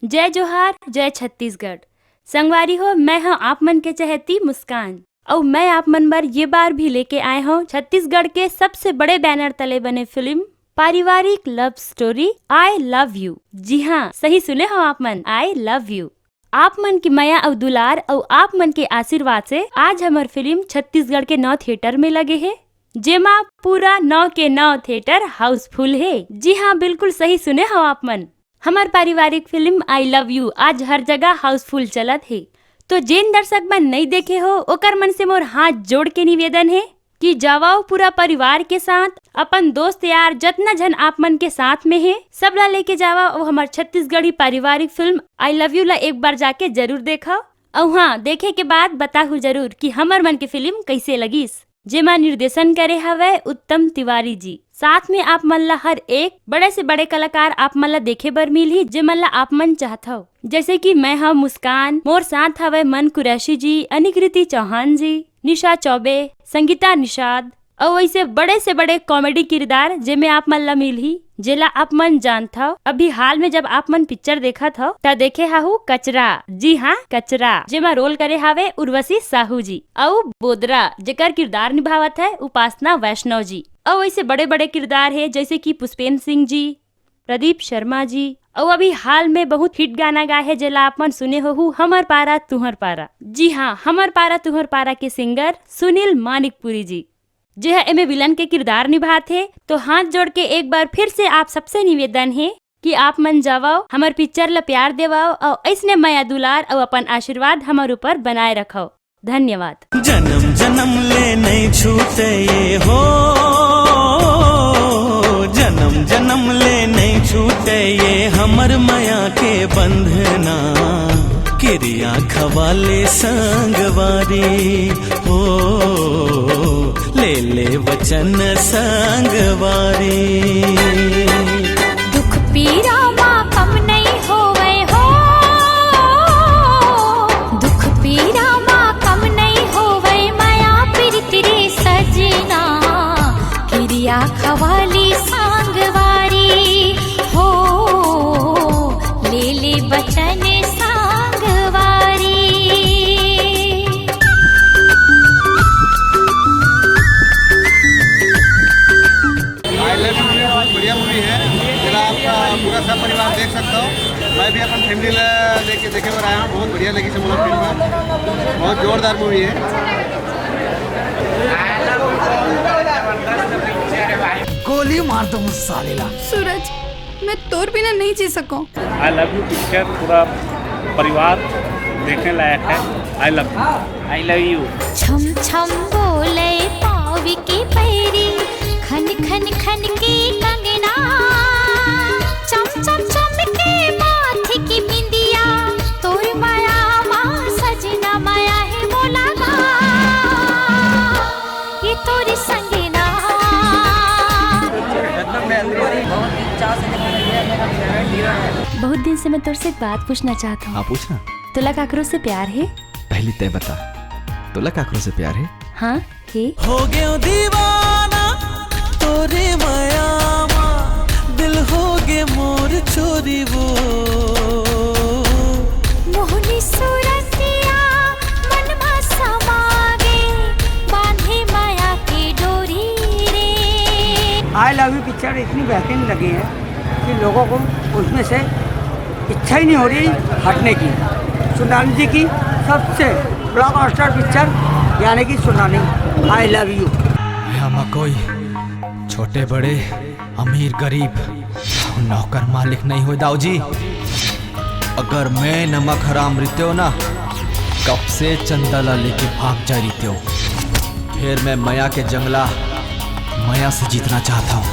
जय जोहार, जय छत्तीसगढ़। संगवारी हो, मैं हूँ आप मन के चहेती मुस्कान और मैं आप मन पर ये बार भी लेके आए हूँ छत्तीसगढ़ के सबसे बड़े बैनर तले बने फिल्म पारिवारिक love story I love you. जी हाँ, सही सुने हो आप मन, आई लव यू। आप मन की माया और दुलार और आप मन के आशीर्वाद से आज हमार फिल्म छत्तीसगढ़ के 9 थिएटर में लगे है, जेमा पूरा 9 के 9 थिएटर हाउसफुल है। जी हाँ, बिल्कुल सही सुने हो आप मन। हमार पारिवारिक फिल्म आई लव यू आज हर जगह हाउसफुल चलत है। तो जेन दर्शक मन नहीं देखे हो ओकर मन से मोर हाथ जोड़ के निवेदन है कि जावाओ पूरा परिवार के साथ, अपन दोस्त यार जितना जन आप मन के साथ में है सबला लेके जावा और हमार छत्तीसगढ़ी पारिवारिक फिल्म आई लव यू ला एक बार जाके जरूर देखा। और हाँ, देखे के बाद बताहू जरूर कि हमार मन की फिल्म कैसे लगिस। जेमा निर्देशन करे हवे उत्तम तिवारी जी। साथ में आप मन ला हर एक बड़े से बड़े कलाकार आप मन ला देखे बर मिलही जे मन ला आप मन चाहत हो, जैसे कि मैं हूँ मुस्कान, मोर साथ हवे मन कुरैशी जी, अनिकृति चौहान जी, निशा चौबे, संगीता निषाद और वैसे बड़े से बड़े कॉमेडी किरदार जेमे आप मन ला मिलही जेला आप मन जानत हो। अभी हाल में जब आप मन पिक्चर देखत हो त देखे हाहू कचरा। जी हाँ, कचरा जेमा रोल करे हावे उर्वशी साहू जी और बोदरा जेकर किरदार निभावत है उपासना वैष्णव जी। और वैसे बड़े बड़े किरदार है जैसे कि पुष्पेंद्र सिंह जी, प्रदीप शर्मा जी और अभी हाल में बहुत हिट गाना गाए है जेला आप मन सुने हो हमर पारा तुहर पारा। जी हाँ, हमर पारा तुहर पारा के सिंगर सुनील मानिकपुरी जी जो है एमे विलन के किरदार निभाते। तो हाथ जोड़ के एक बार फिर से आप सबसे निवेदन है कि आप मन जावाओ, हमार पिक्चर ला प्यार देवाओ और ऐसने माया दुलार और अपन आशीर्वाद हमार ऊपर बनाए रखो। धन्यवाद। जन्म जन्म ले नहीं छूटे ये हो, जन्म जन्म ले नहीं छूटे ये हमर माया के बंधना, किरिया खवाले संगवारी हो, ले ले वचन संगवारी। दुख पीरा माँ कम नहीं होवे हो, दुख पीरा माँ कम नहीं होवे, माया प्रीति सजना, किरिया खवाली सांगवारी हो, ले ले वचन सांगवारी। आई लव यू बहुत बढ़िया मूवी है, जरा आपका पूरा सब परिवार देख सकता हो। मैं भी अपन फैमिली लेके देखे हुए आया हूँ, बहुत बढ़िया लगी सब मुझे फिल्म, बहुत जोरदार मूवी है। गोली मार दो मुझ सालेला। सूरज, मैं तोर बिना नहीं जी सकूं। आई लव यू पिक्चर पूरा परिवार देखने लायक है। आई love you, I love you. छम छम बोले पावी की पैरी, खन खन खन की कंगना, चम चम चम के माथे की बिंदिया, तोर माया माँ सजना, माया है बोला गा ये तोरी संगना। बहुत दिन से मैं तुझसे एक बात पूछना चाहता हूँ। हाँ, पूछना। तुला काकरो से प्यार है? पहले तय बता, तुला काकरो से प्यार है? हाँ है। हो गयो दीवाना तोरे माया मा, दिल हो गे मोर चोरी वो, मोहनी सूरतिया मन मा समागे, बांधे माया की डोरी रे। आई लव यू पिक्चर इतनी बेहतरीन लगी है कि लोगों को उसमें से इच्छा ही नहीं हो रही हटने की। सोनाली जी की सबसे ब्लॉकबस्टर पिक्चर यानी कि सोनाली आई लव यू। हम कोई छोटे बड़े अमीर गरीब नौकर मालिक नहीं हो दाऊ जी। अगर मैं नमक हराम रहते हो ना, कब से चंदला लेके भाग जा रहते हो। फिर मैं माया के जंगला माया से जीतना चाहता हूँ।